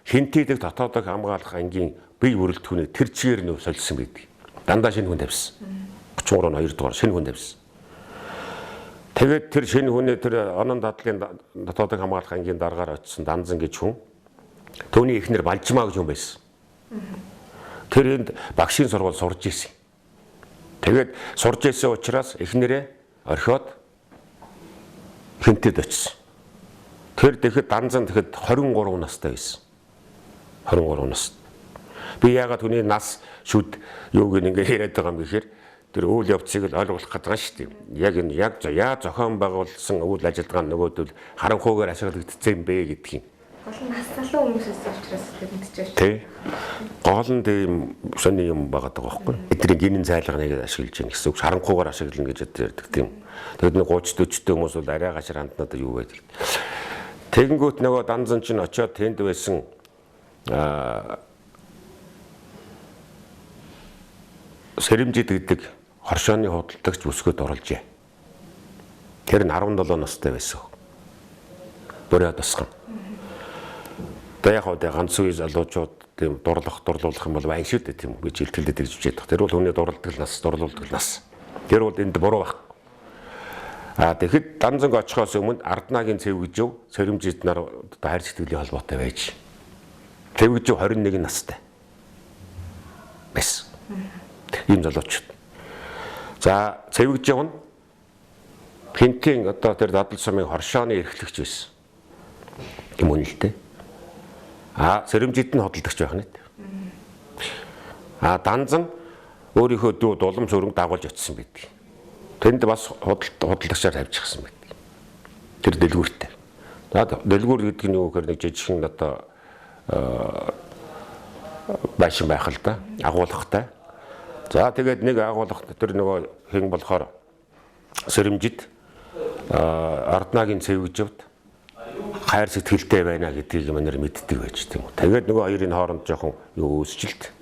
хэнтэдийг дотоодыг хамгаалах ангийн бие бүрэлдэхүүнийг тэр чигээр нь солисон байдаг. Дандаа шинэ хүн тавьсан. 33 оны 2 дугаар шинэ хүн тавьсан. Тэгээд тэр шинэ хүний тэр онон дадлын дотоодыг хамгаалах ангийн дараагаар очсон Данзан гэж хүн. Төвний эхнэр Балжмаа гэж хүн байсан. Тэр энд багшийн сургууль сурж ирсэн. Тэгээд сурж ирсэн учраас эхнэрээ орхиод хэнтэд очсон. Тэр тэгэхэд Данзан тэгэхэд 23 настай байсан. 23 настай. Би яагаад түүний нас шүд юуг ингэ яриад байгаа юм гэхээр тэр үйл явцыг л ойлгох гэдэг шүү дээ. Яг энэ яаж зохион байгуулсан үйл ажиллагаа нөгөөдөл харанхуугаар ашиглагдсан юм бэ гэдгийг. Гол нь нас залуу хүмүүсээс учраас тэр мэдчихэж байна. Тий. Гол нь тийм сони юм байгаа даа байхгүй. Эдний гинэн цайлганыг ашиглаж байна гэсэн үг. Харанхуугаар ашиглана гэж ярьдаг тийм. Тэгэд нэг 30 40 хүмүүс бол арай гашир ханднаад юу байдаг. Тэгэнгүүт нөгөө Данзан чинь очиод тэнд байсан Сэрэмжид гэдэг хоршооны худалдагч өсгөд оролжээ. Тэр нь 17 настай байсан. Бүрээ тусган. Тэгээ яг ганц үе залуучууд тийм дурлуулах юм бол байна шүү дээ тийм гэж илтгэлдэж ирж байгаа. Тэр бол хүний дурлуулдаг нас. Тэр бол энд буруу баг. Тэгэхэд Данзанг очихоос өмнө Арднагийн цэвгжив Сэрэмжид нар хайр сэтгэлийн холбоотой байж. Цэвгжив 21 настай. Бэс. Ийм залуучууд. За цэвгжив нь Хинтийн одоо тэр дадал сумын хоршооны эрхлэгч байсан. Юм үнэлтэй. Сэрэмжид нь хөдөлгөгч байх нь. Данзан өөрийнхөө дүү дулам сүрэнг дагуулж очсон байдаг. Тэнд бас хөдөлгөгчээр тавьчихсан байдаг. Тэр дэлгүүртэй. Дэлгүүр гэдэг нь юу гэхээр нэг жижигхэн одоо байшин байх л да. Агуулгатай. За тэгээд нэг агуулга тэр нөгөө хэн болохоор Сэрэмжид Арднагийн цэвгживд хайр сэтгэлтэй байна гэдгийг манайр мэддэг байж тийм үү. Тэгээд нөгөө хоёрын хооронд жоохон юу үүсжилт.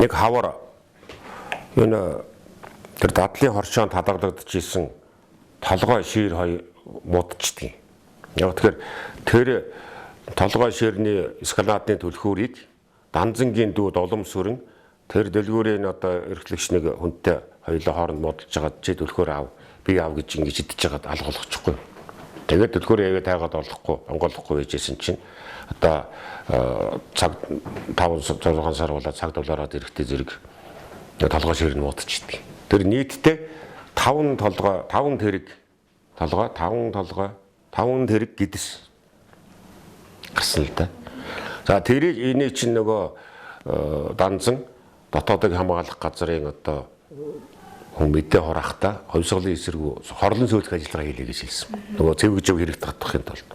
Нэг хавар энэ тэр дадлын хоршоонд хадгалагдчихсэн толгой шир хоёр муудчихдээ. Яг тэгэхээр тэр толгой ширний эскаладны түлхүүрийг Данзангийн дүүд улам сүрэн тэр дэлгүүрийн одоо эрхлэгч нэг хүнтэй хоёулаа хооронд муудалж байгаа чи түлхүүр аав би аав гэж ингэж идэж байгаад алгуулчихгүй. Тэгээд түлхүүрээ яагаад тайгаад олохгүй онгойлохгүй байжсэн чинь одоо цаг 5-6 сар болоод цаг долоороод эрэхтэй зэрэг толгой шир нь муудчихдаг. Тэр нийтдээ 5 тэрэг гэдэс гарсан л да. За тэрийг энийг чинь нөгөө Данзан дотоодыг хамгаалах газрын одоо хүн мэдээ хураахта хувьсгалын эсрэг хорлон сөөлөх ажиллагаа хийлээ гэж хэлсэн. Нөгөө цэвгжив хэрэг татахын тулд.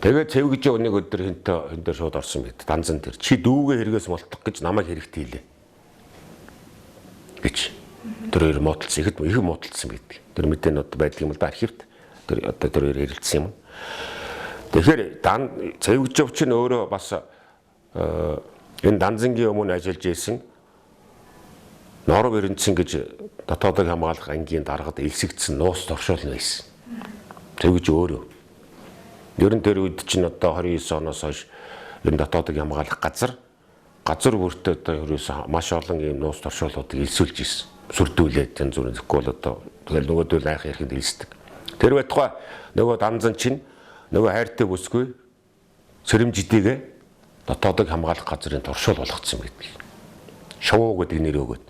Тэгээд цэвгжив нэг өдөр хэнтэй шууд орсон байд. Данзан тэр чи дүүгээ хэрэгээс мултах гэж намайг хэрэгтэй хийлээ. Гэж. Тэр хоёр муудалсан, их муудалсан байдаг. Тэр мэдээнүүд байдаг юм л да архивт. Тэр одоо тэр хоёр ярилцсан юм. Тэгэхээр цэвгжив чинь өөрөө бас энэ Данзангийн өмнө ажиллаж ирсэн Норов Эрдэнэцэн гэж дотоодыг хамгаалах ангийн даргад элсэгдсэн нуус доршоолно байсан. Цэвгжив өөрөө. Ер нь тэр үед чинь одоо 29 оноос хойш энэ дотоодыг хамгаалах газар бүртээ одоо ерөөсөө маш олон ийм нуус доршоолуудыг элсүүлж ирсэн. Сүрдүүлээд янз бүрийн зөвхөн бол одоо тэгэл нөгөөдөл айх ярихынд хэлсдэг. Тэр байтугай нөгөө Данзан чинь нөгөө хайртай бүсгүй Сэрэмжидийгээ дотоодыг хамгаалах газрын доршоол болгоцсон байдаг. Шувуу гэдэг нэр өгөөд.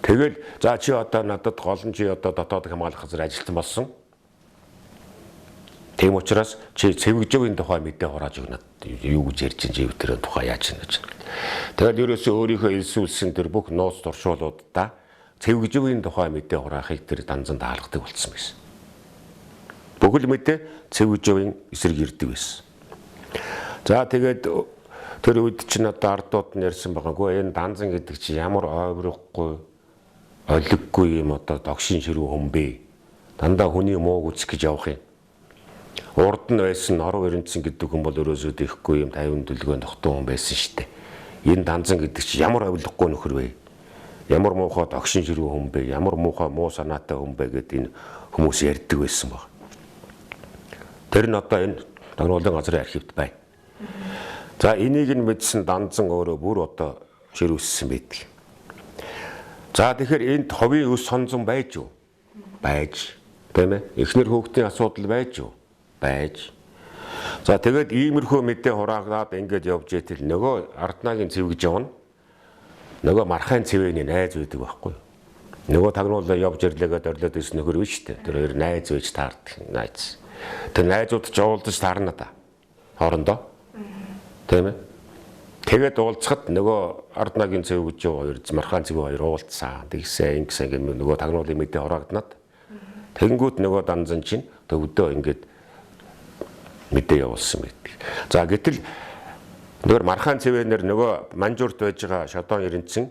Тэгэл за чи одоо надад гол нь чи одоо дотоодыг хамгаалах газар ажилтан болсон. Тийм учраас чи цэвэгжөөгийн тухай мэдээ хурааж өгнөд юу гэж ярьж чинь тэр тухай яаж чинь гэж. Тэгэл ерөөсөө өөрийнхөө элсүүлсэн тэр бүх нууц туршуулуудаа цэвэгжөөгийн тухай мэдээ хураахыг тэр данзан даалгадаг болсон байсан. Бүхэл мэдээ цэвэгжөөгийн эсрэг ирдэг байсан. За тэгээд тэр үед чинь одоо ардууд нь ярьсан байгаагүй энэ данзан гэдэг чи ямар ойврахгүй олиггүй юм одоо догшин ширүү хүн бэ? Дандаа хүний мууг үзэх гэж явах юм. Урд нь байсан орон өрөнцөн гэдэг хүн бол өрөөсөө дэхгүй юм 50 дүлгөө тогтун хүн байсан штэ. Энэ данзан гэдэг чи ямар авилгагүй нөхөр вэ? Ямар муухай догшин ширүү хүн бэ? Ямар муухай муу санаатай хүн бэ гэд энэ хүмүүс ярьдаг байсан баг. Тэр нь одоо энэ тагнуулын газрын архивт байна. За энийг нь мэдсэн данзан өөрөө бүр одоо ширүүссэн байдаг. За тэгэхээр энд ховын өс сонзон байж юу? Байж. Тийм ээ. Эхнэр хүүхдийн асуудал байж юу? Байж. За тэгээд иймэрхүү мэдээ хураагаад ингэж явж итэл нөгөө арднагийн цэвгэж явна. Нөгөө мархайн цэвэний найз байдаг байхгүй юу? Нөгөө тагнуулаа явж ирлээгээд орлоод ирсэн нөхөр биш үү? Тэр хоёр найз байж таардаг найз. Тэр найзууд ч уулзаж таарна да. Хоорондоо. Тийм ээ. Тэгээд уулзахад нөгөө арднагийн цэвгэж хоёр мархаан цэвэг хоёр уулзсан. Тэгсэн ингэсэн гэмээр нөгөө тагнуулын мэдээ хураагднаад. Тэгэнгүүт нөгөө данзан чинь төвдөө ингэж мэдээ явуулсан байдаг. За гэтэл нөгөө мархаан цэвэнэр нөгөө манжуурт байж байгаа шодон ирэнцэн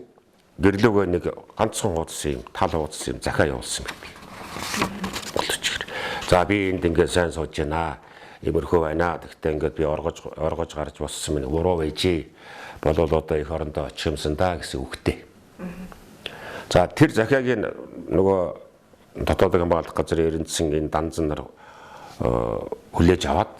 гэрлөөгөө нэг ганцхан хуудас юм, тал хуудас юм захаа явуулсан байдаг. Болчихгэр. За би энд ингээд сайн сууж байна. Имерхүү байна. Тэгтээ ингээд би оргож гарч боссон минь уруу байжээ. Болол одоо их орондоо очихмсан да гэсэн үгтэй. За тэр захиагийн нөгөө дотоодын хамгаалах газрын эрдэнэсэн энэ данзан нар хүлээж аваад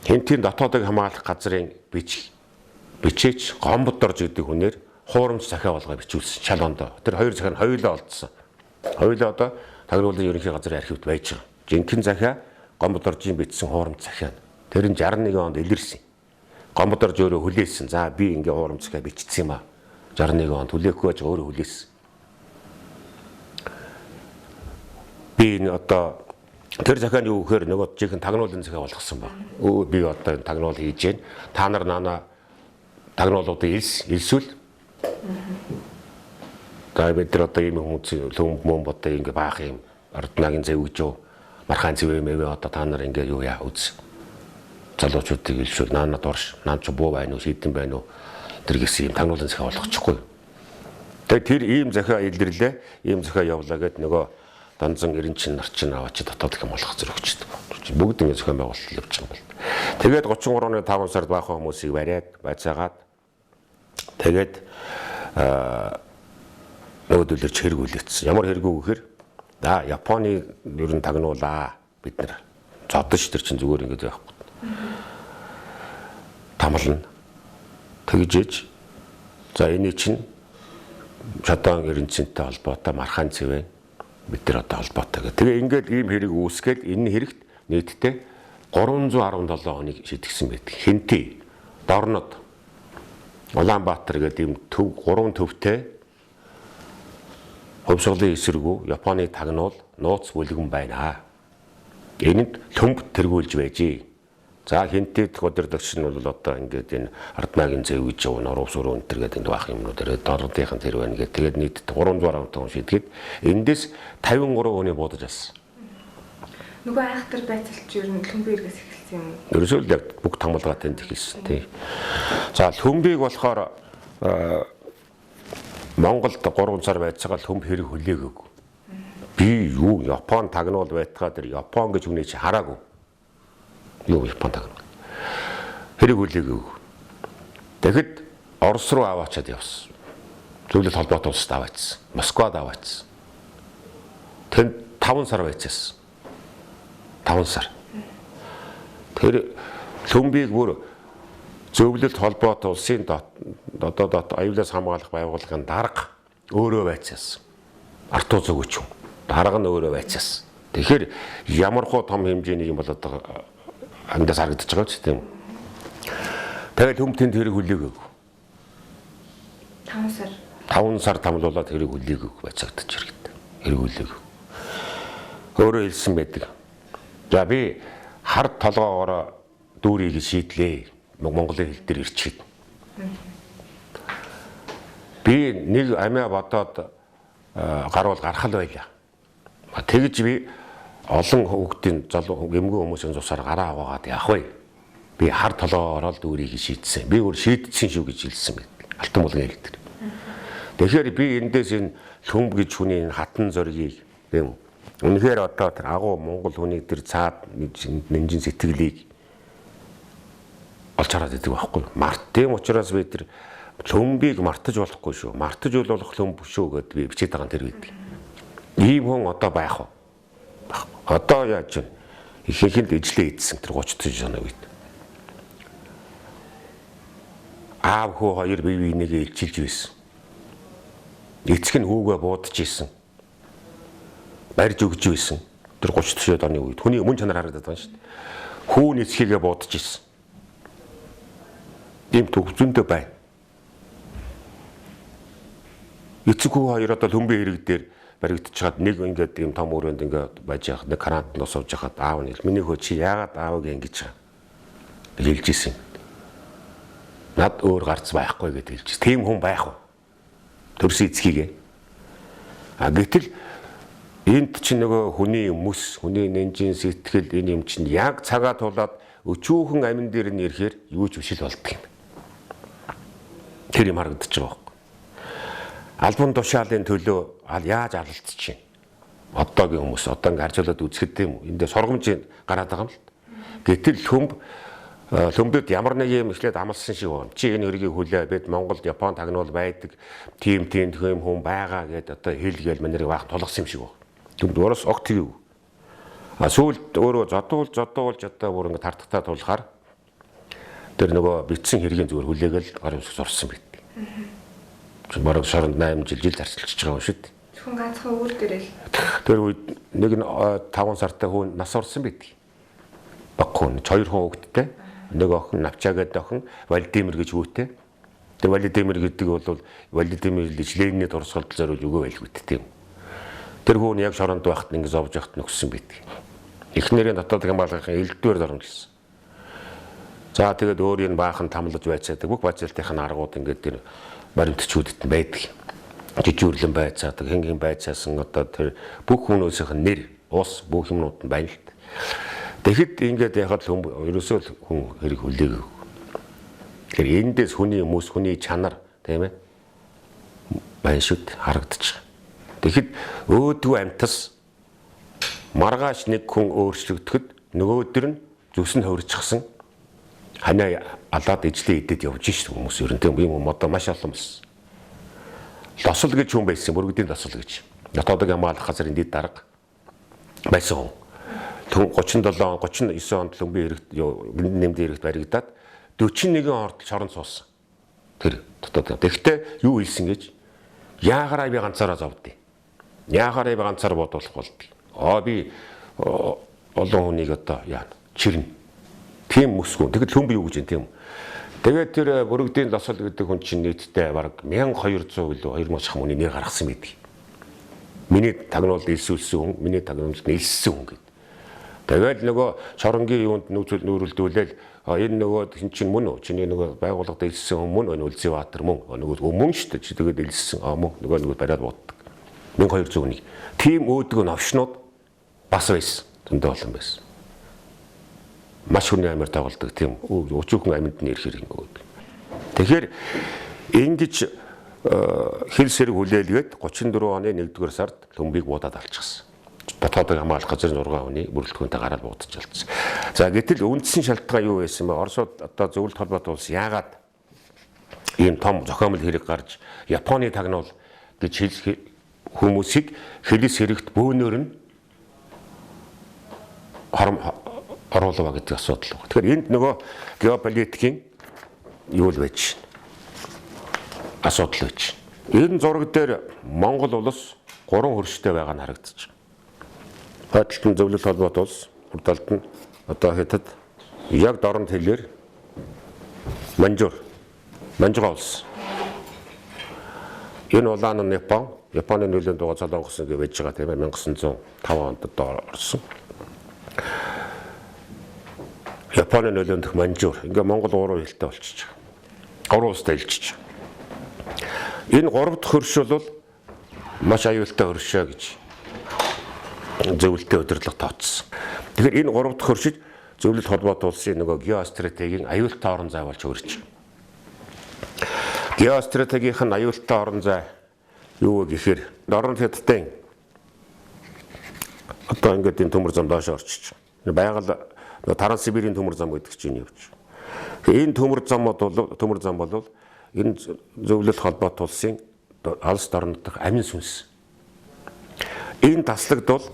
хэнтийн дотоодын хамгаалах газрын бичээч Гомбодорж гэдэг хүнээр хуурамч захиа болгоо бичүүлсэн шалгоондоо. Тэр хоёр захиа нь хоёулаа олдсон. Хоёулаа одоо тагнуулын ерөнхий газрын архивт байж байгаа. Жинхэнэ захиа Гомбодоржийн бичсэн хуурамч захиа. Тэр нь 61 онд илэрсэн. Гомбодорж өөрөө хүлээсэн. За би ингээ хуурамч захиа бичсэн юм аа. 61 онд хүлээхгүй байж өөрөө хүлээсэн. Би энэ одоо тэр захианы юу гэхээр нөгөө жинхэнэ тагнуулын захиа болгосон баг. Өө би одоо энэ тагнуул хийж гэн. Та нар нана тагнуулуудыг элсүүл. За бид нар одоо ийм хүмүүс лөм бодоо ингээ баах юм. Арднагийн зэвгэж юу мархаан зэвэ мэвэ одоо та нар ингээ юу яа үз. Залуучуудыг элшүүл наана дурш. Нaan ч буу байна уу шийдэн байна уу. Тэр гэсэн юм тагнуулын захиа болгочихгүй. Тэгээ тэр ийм захиа илэрлээ. Ийм захиа явуулаа гэд нөгөө данзан эренчин нар чинь аваач дотоод их болох зэрэг өгчдөг. Бүгд ингэ зохион байгуулалт явж байгаа юм байна. Тэгээд 33 оны 5 сард баахан хүмүүсийг бариад байцаагаад тэгээд нөгөөдөлөрч хэрэгүүлээсэн. Ямар хэрэггүй гэхээр Японы ер нь тагнуулаа бид нар зодож тэр чинь зүгээр ингэ байхгүй. Тамлна. Тэгжээж за энэ чинь шодон эренцэнтэй холбоотой мархаан цэвэн бид нар одоо холбоотой гэх. Тэгээ ингээд ийм хэрэг үүсгээд энэ хэрэгт нийтдээ 317 хоног шийдэгсэн байдаг. Хинти, Дорнод, Улаанбаатар гэдэг ийм гурван төвтэй хувьсгалын эсэргүү Японы тагнуул нууц бүлгэн байна. Энэнд төмб тэргүүлж байжээ. За хинтэд өдөрдөгч нь бол одоо ингээд энэ арднагийн зэвгэж явна оров сүрөө өнтер гэдэг энэ баах юмнууд дээр дордынхан тэр байна гэдэг. Тэгээд нийт 300 тонн шийдгээд эндээс 53 хүний буудаж авсан. Нөгөө айхтар байцалч ер нь Лөмбийгээс эхэлсэн юм. Ерөөсөө л яг бүх тамгалгаа тэнд эхэлсэн тий. За Лөмбийг болохоор Монголд 3 сар байцаагаа Лөмб хэрэг хүлээгээгүй. Би юу Япон тагнуул байтгаа тэр Япон гэж үний чи хараагүй. Юу Япон тагнуул. Хэрэг хүлээгээгүй. Тэгэхэд Орос руу аваачаад явсан. Зөвлөлт холбоотой улсад аваачсан. Москвад аваачсан. Тэнд 5 сар байцаасан. 5 сар. Тэр Лөмбийг бүр зөвлөлт холбоотой улсын дотоод аюулаас хамгаалах байгууллагын дарга өөрөө байцаасан. Артуу зөвгөч юм. Дарга нь өөрөө байцаасан. Тэгэхээр ямархуу том хэмжээний юм бол одоо андаас харагдаж байгаа ч тийм. Тэгээд Лөмбөнд хэрэг хүлээгээгүй. 5 сар тамлуулаад хэрэг хүлээгээгүй байцаагдаж иргэд. Хэрэг хүлээгээгүй. өөрөө хэлсэн байдаг. За би хар толгоогоор дүүрийг шийдлээ. Монголын хэл дээр ирчээд. Би нэг амиа бодоод гарвал гарах л байлаа. Тэгж би олон хүүхдийн залуу эмгэн хүмүүсийн цусаар гараа аваад явах вэ? Би хар толгоогоор л дүүрийг шийдсэн. Би өөр шийдсэн шүү гэж хэлсэн байт. Алтан булган хэл дээр. Тэгэхээр би эндээс энэ хүм гэж хүний хатан зоригийг тийм үнэхээр одоо тэр агуу монгол хүний тэр цаад нэмжин сэтгэлийг олж хараад идэг байхгүй. Тийм учраас би тэр хүмбийг мартаж болохгүй шүү. Мартаж болох хүм шүү гэдээ би бичээд байгаа тэр үед. Ийм хүн одоо байх уу? Одоо яаж вэ? Ихэнх нь ижлээ идсэн тэр 30 оны үед. Аав хүү хоёр бие бинийгээ илчилж байсан. Эцэг нь хүүгээ буудаж исэн. Барьж өгч байсан. Тэр 30 оны үед хүний өмнө чанар харагдаад байгаа шүү дээ. Хүү нэцхийгээ буудаж исэн. Ийм төвзөндөө байна. Эцэг хүү хоёр одоо хүмбэ хэрэг дээр баригдчихад нэг ингээд ийм том өрөөнд ингээд байж яхад нэг карантанд сууж яхад аав нь миний хөө чи яагаад аавыг ингэж хэлж исэн. Над өөр гарц байхгүй гэж хэлж. Тийм хүн байх уу? Төрсөн эцгийгээ. Гэтэл энд чинь нөгөө хүний өмс, хүний нэнжин сэтгэл энэ юм чинь яг цагаа тулаад өчүүхэн амин дээр нь ирэхээр юу ч бишэл болдго юм. Тэр юм харагдаж байгаа байхгүй. Албан тушаалын төлөө яаж алалцчих юм? Одоогийн хүмүүс одоо ингэ харжуулаад үзэхэд тийм үү? Эндээ сургамж гараад байгаа юм л. Гэтэл Лөмбөд ямар нэг юм ихлээд амлсан шиг байна. Чи энэ өргийг хүлээ бид Монголд Япон тагнуул байдаг. Тим хүн байгаа гэдээ одоо хэлгээл манайрыг баах тулгсан юм шиг байна. Түнд өөрөөс огт хийв. Сүүлд өөрөө зодуулж одоо бүр ингэ тартагтаа тулахаар тэр нөгөө битсэн хэргийн зүгээр хүлээгээл гарын ус сурсан байт. Чи бараг 8 жил зарцуулж байгаа юм шүү дээ. Зөвхөн ганцхан өөр дээрээ. Тэр үед нэг нь 5 сартай хүн нас орсон байт. Баггүй 2 хүн хүүхэдтэй. Нэг охин Навчаагээд охин Владимир гэж үүтэй. Тэр Владимир гэдэг бол Владимир Лениний дурсгалд зориулж өгөө байлгүй тийм. Тэр хүн яг шоронд байхад ингэ зовж явахт нөхсөн байт. Эхнэрийн дотоод хамгаалахын элдвэр зормжлсан. За тэгээд өөр юм баахан тамлаж байцаадаг бүх базалтын аргууд ингээд тэр баримтчүүдэд байдаг. Жижүүрлэн байцаадаг, хингийн байцаасан одоо тэр бүх хүмүүсийнх нь нэр, ус бүх юмнууд нь байна л. Тэгэхэд ингээд яхад ерөөсөө хүн хэрэг хүлээгээв. Тэгэхээр эндээс хүний хүмүүс, хүний чанар тийм ээ байна шүү дээ харагдчих. Тэгэхэд өөдгөө амтас маргааш нэг хүн өөрчлөгдөхөд нөгөөдөр нь зүс нь хувирчихсан ханаа алаад ижлээ идэд явж шүү хүмүүс ер нь тийм юм одоо маш олон бас. Досол гэж хүн байсан, бүргэдийн досол гэж. Дотоодыг хамгаалах газрын дэд дарга байсан. 39 онд Лөмбийн эрэгт нэмдийн эрэгт баригдаад 41 орд шоронд суусан. Тэр дотоод. Тэгэхдээ юу хэлсэн гэж? Яагараа би ганцаараа зовдъя. Яагараа би ганцаар бодуулах болдъё. Би олон хүнийг одоо яа чирнэ. Тийм мөсгөө. Тэгэд Лөмбийн юу гэж юм тийм үү? Тэгээд тэр бүргэдийн досол гэдэг хүн чинь нийтдээ бараг 1200 илүү 2000 шах хүний нэр гаргасан байдаг. Миний тагнуулд илсүүлсэн хүн, миний тагнуулд нийлсэн хүн гэдэг. Тэгээд нөгөө шоронгийн юунд нүүрэлдүүлээл энэ нөгөө хин чинь мөн үү? Чиний нөгөө байгууллагад илссэн хүн мөн үү? Улсбаатар мөн. Нөгөө мөн шүү дээ. Чи тэгээд илссэн. Мөн нөгөө бариад боддог. 1200 хүнийг. Тим өөдгөө новшнууд бас байсан. Зөндөө олон байсан. Маш хүний амир дагуулдаг тийм өчүүхэн амьд нь ирэх хэрэг өгöd. Тэгэхээр ингэж хэл сэрэг хүлээлгээд 34 оны 1-р сард Лөмбийг буудаад алчихсан. Дотоодыг хамгаалах газрын 6 хүний бүрэлдэхүүнтэй гараад буудчихсан. За гэтэл үндсэн шалтгаан юу байсан бэ? Оросууд одоо зөвлөлт холбоот улс яагаад ийм том зохиомл хэрэг гарч Японы тагнуул гэж хүмүүсийг хэлс хэрэгт бөөнөр нь оруулаа гэдэг асуудал байна. Тэгэхээр энд нөгөө геополитикийн юу л байж байна. Асуудал байж байна. Энэ зураг дээр Монгол улс 3 хөрштэй байгаа нь харагдаж байна. Хойдлолтын зөвлөлт холбоот улс, хурдалд нь одоо хятад яг дорнод хэлээр Манжуга улс. Энэ улаан нь Япон, Японы нөлөөнд байгаа Солонгос ингэ байж байгаа тийм ээ 1905 онд одоо орсон. Японы нөлөөнд манжуур ингээ Монгол 3 хэлтэй болчихж байгаа. 3 улстай хэлчихэж байгаа. Энэ 3 дахь хөрш бол маш аюултай хөршөө гэж зөвлөлтөд удирдлага тооцсон. Тэгэхээр энэ 3 дахь хөршид зөвлөлт холбоот улсын нөгөө геостратегийн аюултай орон зай болж өөрчлөж байгаа. Геостратегийн аюултай орон зай юу гэхээр орон хятадын одоо ингээд энэ төмөр зам доош орчиж байгаа. Байгаль Транссибирийн төмөр зам гэдэг чинь явж. Энэ төмөр зам бол энэ зөвлөлт холбоот улсын алс орнод дах амин сүнс. Энэ таслагдвал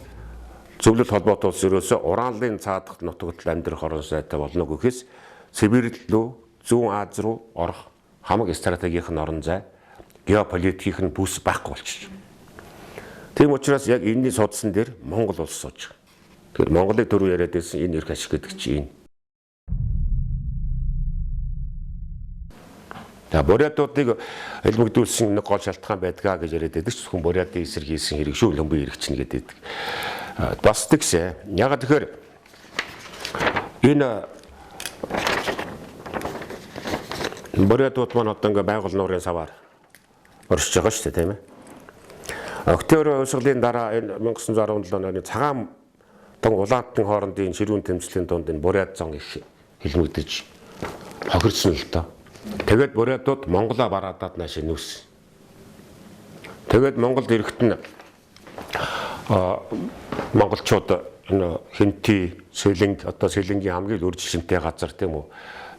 зөвлөлт холбоот улс ерөөсөө Уралын цаадахт нутагт амьдрах орон сайтай болно гэхээс Сибирь рүү зүүн Аз руу орох хамаг стратегийн орон зай геополитикийн бүс байхгүй болчих. Тийм учраас яг энэний судсан дээр Монгол улс сууж байгаа. Тэгэхээр Монголын төрөв яриад байсан энэ эрх ашиг гэдэг чинь энэ. За бурятуудыг хэлмэгдүүлсэн нэг гол шалтгаан байдгаа гэж яриад байдаг ч зөвхөн бурятын эсрэг хийсэн хэрэг шүү лөмбийн хэрэг чинь гэдэг. Бас тэгсэ. Яг тэгэхээр энэ бурятууд маань одоо ингээ байгуул нуурын саваар оршиж байгаа шүү дээ тийм ээ. Октябрь хувьсгалын дараа энэ 1917 оны цагаан тон улаантан хоорондын ширүүн тэмцлийн дунд энэ бурят зон их хэлмэгдэж хохирсон л доо. Тэгээд бурятууд Монголоо бараадаад наашаа нүүс. Тэгээд Монголд ирэхэд нь монголчууд энэ Хинти, Сэлэнг одоо Сэлэнгийн хамгийн үржилшинтэй газар тийм үү.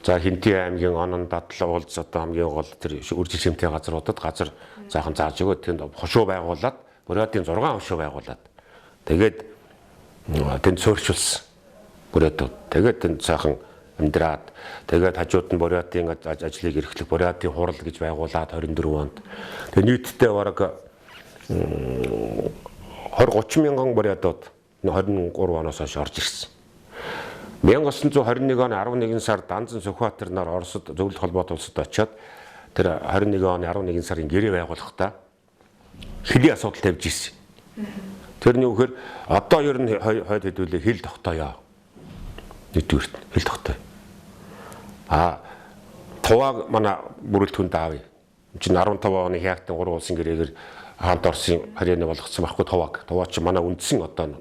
За Хинти аймгийн Онон Дадлал уулз одоо хамгийн гол тэр үржилшинтэй газруудад газар заахан зааж өгөө тэнд хошуу байгуулад бурятын 6 хошуу байгуулад тэгээд тэнд суурьшуулсан бурятууд. Тэгээд тэнд цаахан амьдраад тэгээд хажууд нь бурятын ажлыг эрхлэх бурятын хурал гэж байгуулад 24 онд. Тэгээд нийтдээ бараг 20-30 мянган бурятууд 23 оноос хойш орж ирсэн. 1921 оны 11 сард Данзан Сүхбаатар нар Оросд зөвлөлт холбоот улсад очиод тэр 21 оны 11 сарын гэрээ байгуулахдаа хэлийн асуудал тавьж ирсэн. Тэрний үгээр одоо ер нь хойд хэдүүлээ хил тогтооё. Нэгдүгürt хил тогтооё. Тувааг манай бүрэлдэхүүнд аавь. Чинь 15 оны хяактын 3 улсын гэрээгээр хаант Оросын харьяаны болгоцсон байхгүй тувааг. Туваа чи манай үндсэн одоо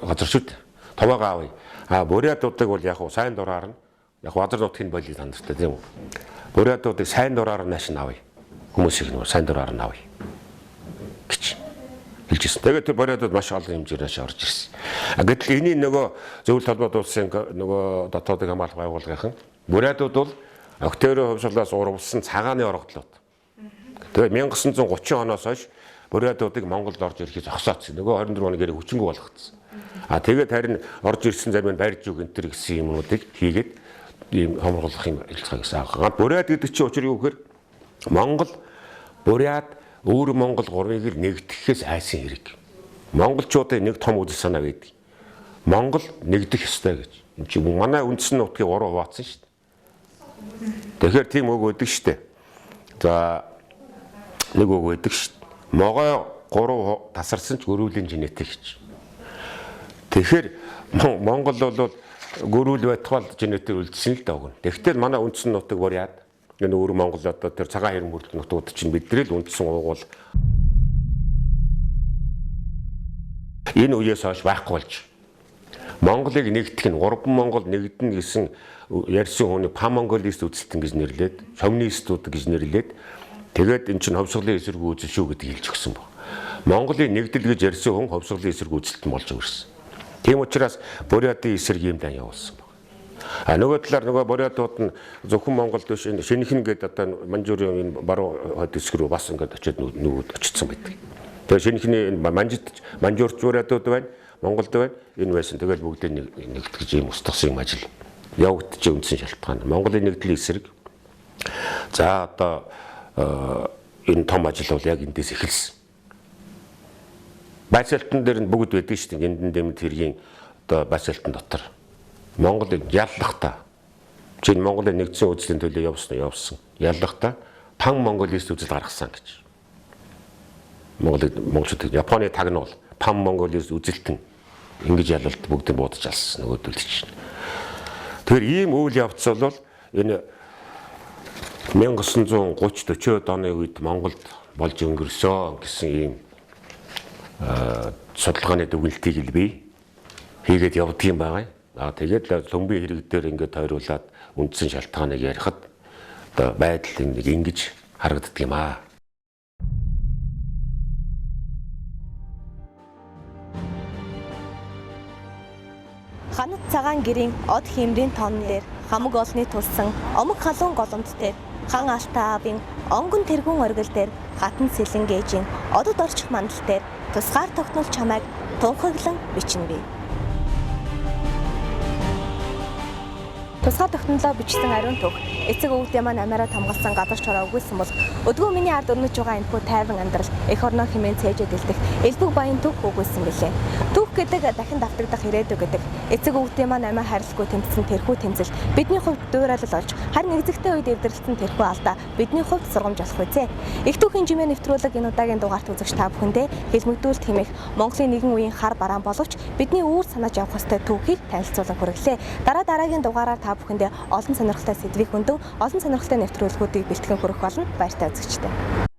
газар шүү дээ. Тувааг аавь. Бурятуудыг бол яг сайн дураар нь яг базар нутгийн болийг таньдтай тийм үү. Бурятуудыг сайн дураар нь нааш нь авъя. Хүмүүсийг нь сайн дураар нь авъя гэж хэлжсэн. Тэгээд тэр бурятууд маш олон хэмжээр нааш орж ирсэн. Гэтэл энэний нөгөө зөвлөлт холбоот улсын нөгөө дотоодын хамгаалах байгууллагын бурятууд бол Октябрь хувьсгалаас урвалсан цагааны орогдлууд. Тэгээд 1930 оноос хойш бурятуудыг Монголд орж ирэхийг зогсооцсон. Нөгөө 24 оны гэрээ хүчингү болгоцсон. Тэгээд харин орж ирсэн зарим нь барьж үг энэ төр гэсэн юмнуудыг хийгээд ийм хомруулах юм хэлцгаа гэсэн. Бурят гэдэг чинь учир юу гэхээр Монгол бурят өөр Монгол гурвыг нэгтгэхээс айсан хэрэг. Монголчуудын нэг том үзэл санаа байдаг. Монгол нэгдэх ёстой гэж. Энд чинь манай үндсэн нутгийг 3 хуваацсан шүү дээ. Тэгэхээр тийм үг өгдөг шүү дээ. За нэг үг өгдөг шүү дээ. Могой 3 тасарсан ч гөрүүлийн жинэтэ гэж. Тэгэхээр Монгол бол гөрүүл байтугай жинэтээр үлдсэн л даа. Тэгвэл манай үндсэн нутаг бурят энэ өөр Монгол одоо тэр цагаан хэрэг мөрөлт нутгууд чинь бидний л үндсэн уугуул энэ үеэс хойш байхгүй болж Монголыг нэгтгэх нь 3 Монгол нэгдэн гэсэн ярьсан хүний памонголист үзэлтэн гэж нэрлээд шовинистууд гэж нэрлээд тэгээд эн чинь ховсголын эсрэг үзэл шүү гэдгийг хэлж өгсөн баг. Монголын нэгдэл гэж ярьсан хүн ховсголын эсрэг үзэлтэн болж өгсөн. Тийм учраас бурятын эсрэг юм дан явуулсан баг. Нөгөө талаар нөгөө бурятууд нь зөвхөн Монголд биш шинэхэн гэдэг одоо манжуурын энэ баруун хойд хэсэг рүү бас ингээд очиод нүгүүд очсон байдаг. Тэгээ шинэхний манжуурч бурятууд байна, Монголд байна. Энэ байсан. Тэгэл бүгдээ нэгтгэж ийм устгасан юм ажил явагдаж үндсэн шалтгаан. Монголын нэгдлийн эсрэг. За одоо энэ том ажил бол яг эндээс эхэлсэн. Байцаалтан дээр нь бүгд байдаг шүү дээ. Эндэн дэмэд хэргийн одоо байцаалтан дотор Монголыг яллахтаа чинь Монголын нэгдсэн үзлийн төлөө явсан. Яллахтаа пан монголист үзэл гаргасан гэж. Монголчууд Японы тагнуул Пам Монголиос үзэлтэн ингэж ялалт бүгд буудаж алсан нөгөөдөл чинь. Тэгэхээр ийм үйл явц бол энэ 1930-40-од оны үед Монголд болж өнгөрсөн гэсэн ийм судалгааны дүгнэлтийг л бий хийгээд явдгийм байгаа. Тэгээд төмбийн хэрэг дээр ингээд тойруулаад үндсэн шалтгааныг ярихад одоо байдал нэг ингэж харагддаг юм аа. Ханад цагаан гэрийн од хэмрийн тон дээр хамаг олны тулсан омог халуун голомт дээр хан алтан аавын онгон тэргүүн оргил дээр хатан сэлэнгээжийн одод орчих мандал дээр тусгаар тогтнол чамайг тунхаглан бичнэ бий. Тусгаар тогтнолоо бичсэн ариун түүх эцэг өвгдөө маань амиараа хамгаалсан гадуур чороо өгүүлсэн бол өдгөө миний ард өрнөж байгаа энэхүү тайван амьдрал эх орноо хэмээн цээжэд илдэх элбэг баян түүх өгүүлсэн билээ. Түүх гэдэг дахин давтагдах ирээдүй гэдэг эцэг өвгдөө маань амиа харилцгүй тэмцсэн тэрхүү тэмцэл бидний хувьд дуурайлал болж харин нэгзэгтэй үед эвдэрлсэн тэрхүү алдаа бидний хувьд сургамж болох үзье. Их түүхийн жимээ нэвтрүүлэг энэ удаагийн дугаарт үзэгч та бүхэндээ хэлмэгдүүлэлт хэмээх Монголын нэгэн үеийн хар бараан боловч бидний үүр санааж явах ёстой түүхийг танилцуулан хүргэлээ. Дараагийн дугаараар та бүхэндээ олон сонирхолтой сэдвийг хөндөг олон сонирхолтой нэвтрүүлгүүдийг бэлтгэн хүргэх болно. Баяртай үзэгчдээ.